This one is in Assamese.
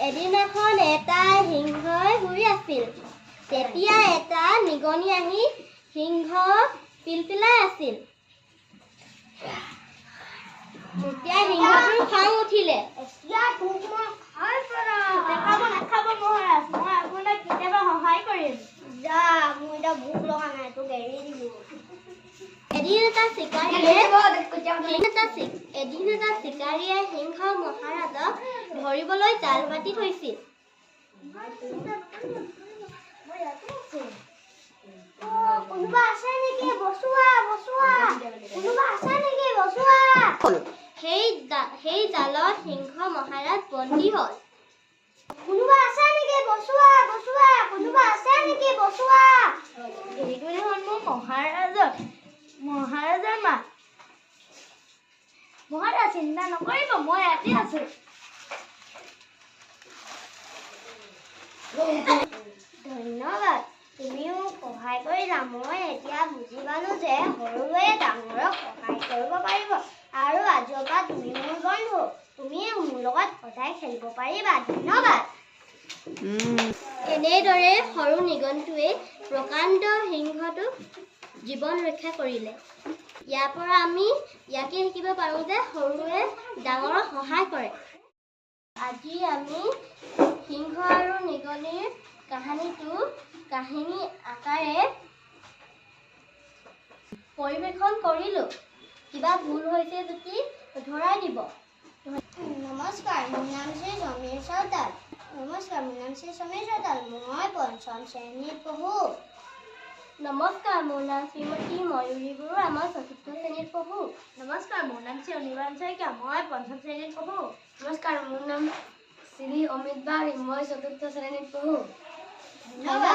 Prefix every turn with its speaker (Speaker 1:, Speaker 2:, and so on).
Speaker 1: এদিনাখন এটা সিংহই শুই আছিল। তেতিয়া এটা নিগনি আহি সিংহ পিলপিলাই আছিল। তেতিয়া সিংহটোৰ খং উঠিলে। এদিন এটা চিকাৰীয়ে সিংহ মহাৰাজক ধৰিবলৈ জাল পাতি থৈছিল। সেই জালত সিংহ মহাৰাজ বন্দী হ'ল। মহাৰাজৰ মাত। মহাৰাজ চিন্তা নকৰিব, মই ইয়াতে আছো। ধন্যবাদ, তুমি মোক সহায় কৰিলা। মই এতিয়া বুজি পালো যে সৰুৱে ডাঙৰক সহায় কৰিব পাৰিব আৰু আজিৰ পৰা তুমি মোৰ বন্ধু। তুমি মোৰ লগত সদায় খেলিব পাৰিবা। ধন্যবাদ। এনেদৰে সৰু নিগনিটোৱে প্ৰকাণ্ড সিংহটোক জীৱন ৰক্ষা কৰিলে। ইয়াৰ পৰা আমি ইয়াকে শিকিব পাৰোঁ যে সৰুৱে ডাঙৰক সহায় কৰে। আজি আমি সিংহ আৰু নিগনিৰ কাহিনী আকাৰে পৰিৱেশন কৰিলোঁ। কিবা ভুল হৈছে যদি শুধৰাই দিব। নমস্কাৰ, মোৰ নাম শ্ৰী সমীৰ চৌতাল। মই পঞ্চম শ্ৰেণীত পঢ়োঁ। নমস্কাৰ, মোৰ নাম শ্ৰীমতী ময়ূৰী বৰুৱা। মই চতুৰ্থ শ্ৰেণীত পঢ়োঁ। নমস্কাৰ, মোৰ নাম শ্ৰী অনিৰ্বাণ শইকীয়া। মই পঞ্চম শ্ৰেণীত পঢ়োঁ। নমস্কাৰ, মোৰ নাম শ্ৰী অমিত বাৰী। মই চতুৰ্থ শ্ৰেণীত পঢ়োঁ। ধন্যবাদ।